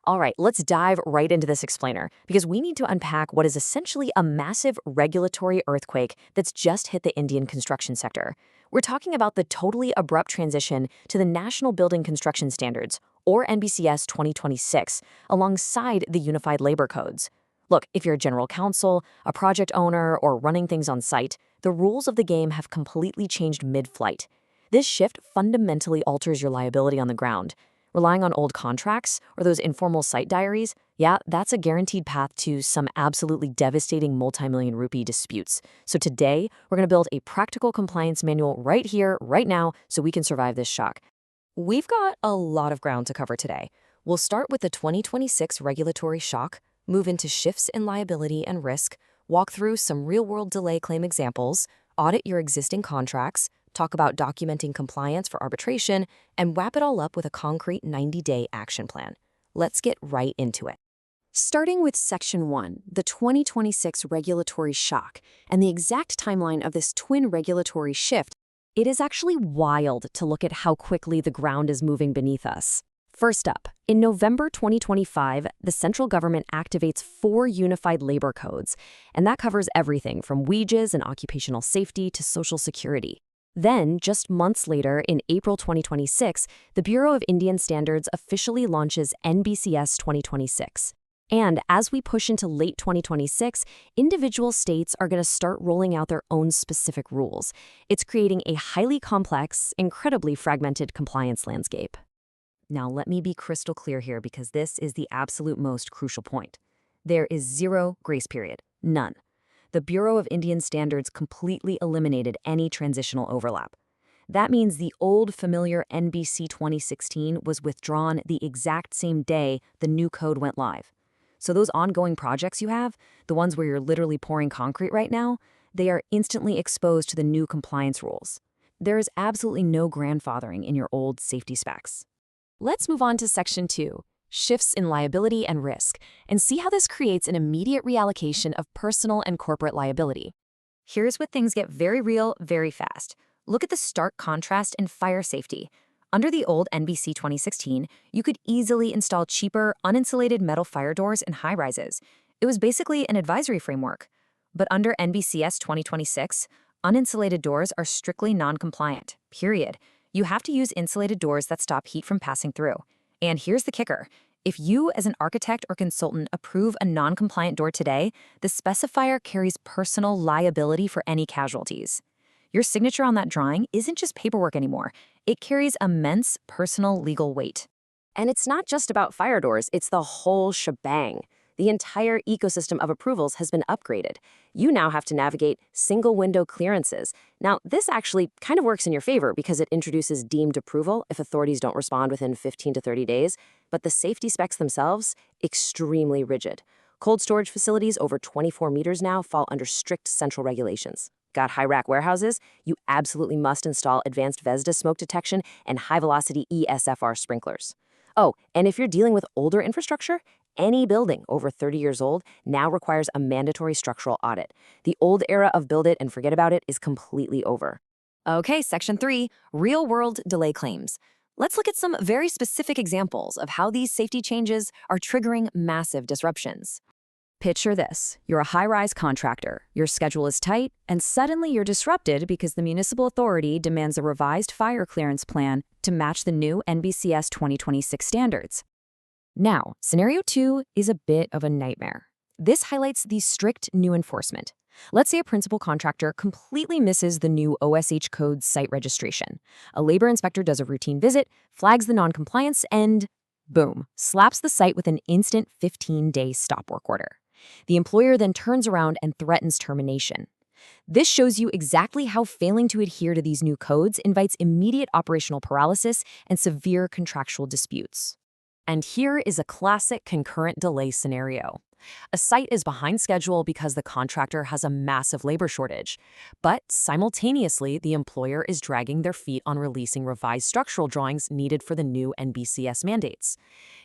All right, let's dive right into this explainer because we need to unpack what is essentially a massive regulatory earthquake that's just hit the Indian construction sector. We're talking about the totally abrupt transition to the National Building Construction Standards, or NBCS 2026, alongside the Unified Labor Codes. Look, if you're a general counsel, a project owner, or running things on site, the rules of the game have completely changed mid-flight. This shift fundamentally alters your liability on the ground. Relying on old contracts or those informal site diaries, yeah, that's a guaranteed path to some absolutely devastating multi-million rupee disputes. So today, we're going to build a practical compliance manual right here, right now, so we can survive this shock. We've got a lot of ground to cover today. We'll start with the 2026 regulatory shock, move into shifts in liability and risk, walk through some real-world delay claim examples, audit your existing contracts, talk about documenting compliance for arbitration, and wrap it all up with a concrete 90-day action plan. Let's get right into it. Starting with Section 1, the 2026 regulatory shock, and the exact timeline of this twin regulatory shift, it is actually wild to look at how quickly the ground is moving beneath us. First up, in November 2025, the central government activates 4 unified labor codes, and that covers everything from wages and occupational safety to social security. Then, just months later, in April 2026, the Bureau of Indian Standards officially launches NBCS 2026. And as we push into late 2026, individual states are going to start rolling out their own specific rules. It's creating a highly complex, incredibly fragmented compliance landscape. Now, let me be crystal clear here because this is the absolute most crucial point. There is zero grace period, none. The Bureau of Indian Standards completely eliminated any transitional overlap. That means the old familiar NBC 2016 was withdrawn the exact same day the new code went live. So those ongoing projects you have, the ones where you're literally pouring concrete right now, they are instantly exposed to the new compliance rules. There is absolutely no grandfathering in your old safety specs. Let's move on to Section 2. Shifts in liability and risk, and see how this creates an immediate reallocation of personal and corporate liability. Here's where things get very real very fast. Look at the stark contrast in fire safety. Under the old NBC 2016, you could easily install cheaper, uninsulated metal fire doors in high-rises. It was basically an advisory framework. But under NBCS 2026, uninsulated doors are strictly non-compliant, period. You have to use insulated doors that stop heat from passing through. And here's the kicker. If you, as an architect or consultant, approve a non-compliant door today, the specifier carries personal liability for any casualties. Your signature on that drawing isn't just paperwork anymore. It carries immense personal legal weight. And it's not just about fire doors, it's the whole shebang. The entire ecosystem of approvals has been upgraded. You now have to navigate single window clearances. Now, this actually kind of works in your favor because it introduces deemed approval if authorities don't respond within 15 to 30 days, but the safety specs themselves, extremely rigid. Cold storage facilities over 24 meters now fall under strict central regulations. Got high-rack warehouses? You absolutely must install advanced VESDA smoke detection and high-velocity ESFR sprinklers. Oh, and if you're dealing with older infrastructure, any building over 30 years old now requires a mandatory structural audit. The old era of build it and forget about it is completely over. Okay, Section 3, real-world delay claims. Let's look at some very specific examples of how these safety changes are triggering massive disruptions. Picture this. You're a high-rise contractor. Your schedule is tight, and suddenly you're disrupted because the municipal authority demands a revised fire clearance plan to match the new NBCS 2026 standards. Now, Scenario 2 is a bit of a nightmare. This highlights the strict new enforcement. Let's say a principal contractor completely misses the new OSH code site registration. A labor inspector does a routine visit, flags the noncompliance, and boom, slaps the site with an instant 15-day stop work order. The employer then turns around and threatens termination. This shows you exactly how failing to adhere to these new codes invites immediate operational paralysis and severe contractual disputes. And here is a classic concurrent delay scenario. A site is behind schedule because the contractor has a massive labor shortage, but simultaneously, the employer is dragging their feet on releasing revised structural drawings needed for the new NBCS mandates.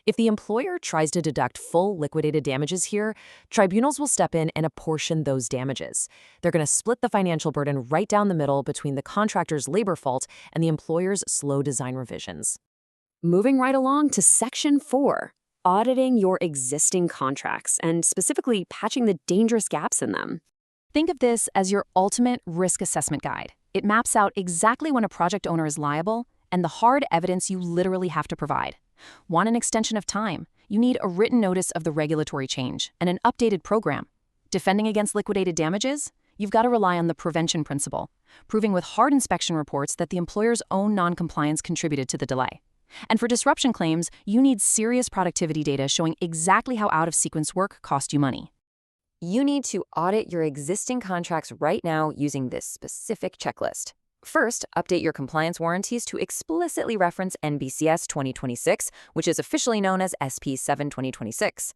If the employer tries to deduct full liquidated damages here, tribunals will step in and apportion those damages. They're going to split the financial burden right down the middle between the contractor's labor fault and the employer's slow design revisions. Moving right along to Section 4. auditing your existing contracts and specifically patching the dangerous gaps in them. Think of this as your ultimate risk assessment guide. It maps out exactly when a project owner is liable and the hard evidence you literally have to provide. Want an extension of time? You need a written notice of the regulatory change and an updated program. Defending against liquidated damages? You've got to rely on the prevention principle, proving with hard inspection reports that the employer's own non-compliance contributed to the delay. And for disruption claims, you need serious productivity data showing exactly how out-of-sequence work cost you money. You need to audit your existing contracts right now using this specific checklist. First, update your compliance warranties to explicitly reference NBCS 2026, which is officially known as SP 7 2026.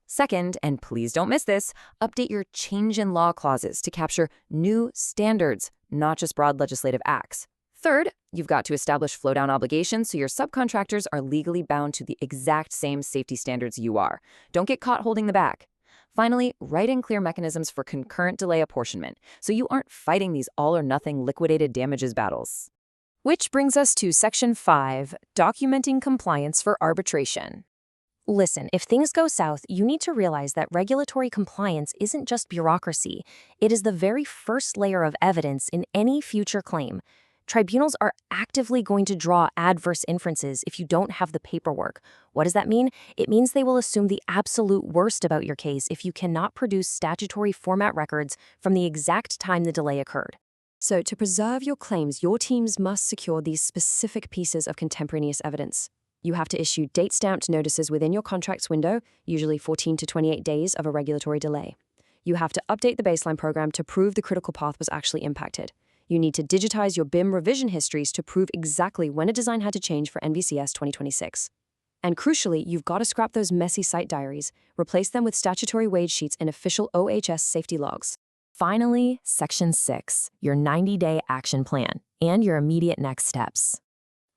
Second, and please don't miss this, update your change in law clauses to capture new standards, not just broad legislative acts. Third, you've got to establish flow-down obligations so your subcontractors are legally bound to the exact same safety standards you are. Don't get caught holding the bag. Finally, write in clear mechanisms for concurrent delay apportionment so you aren't fighting these all-or-nothing liquidated damages battles. Which brings us to Section 5, Documenting Compliance for Arbitration. Listen, if things go south, you need to realize that regulatory compliance isn't just bureaucracy. It is the very first layer of evidence in any future claim. Tribunals are actively going to draw adverse inferences if you don't have the paperwork. What does that mean? It means they will assume the absolute worst about your case if you cannot produce statutory format records from the exact time the delay occurred. So, to preserve your claims, your teams must secure these specific pieces of contemporaneous evidence. You have to issue date-stamped notices within your contract's window, usually 14 to 28 days of a regulatory delay. You have to update the baseline program to prove the critical path was actually impacted. You need to digitize your BIM revision histories to prove exactly when a design had to change for NBCS 2026. And crucially, you've got to scrap those messy site diaries, replace them with statutory wage sheets and official OHS safety logs. Finally, Section 6, your 90-day action plan and your immediate next steps.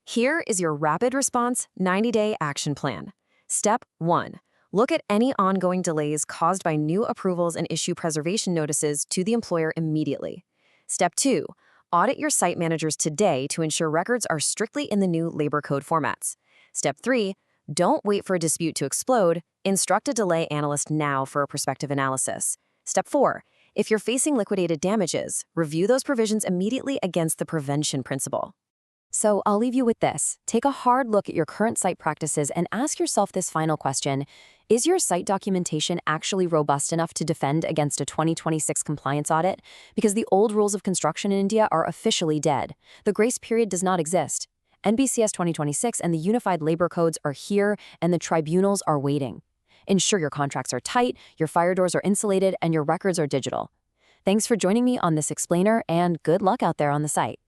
Here is your rapid response 90-day action plan. Step 1. Look at any ongoing delays caused by new approvals and issue preservation notices to the employer immediately. Step 2. Audit your site managers today to ensure records are strictly in the new labor code formats. Step 3. Don't wait for a dispute to explode. Instruct a delay analyst now for a prospective analysis. Step 4. If you're facing liquidated damages, review those provisions immediately against the prevention principle. So I'll leave you with this. Take a hard look at your current site practices and ask yourself this final question. Is your site documentation actually robust enough to defend against a 2026 compliance audit? Because the old rules of construction in India are officially dead. The grace period does not exist. NBCS 2026 and the Unified Labor Codes are here, and the tribunals are waiting. Ensure your contracts are tight, your fire doors are insulated, and your records are digital. Thanks for joining me on this explainer, and good luck out there on the site.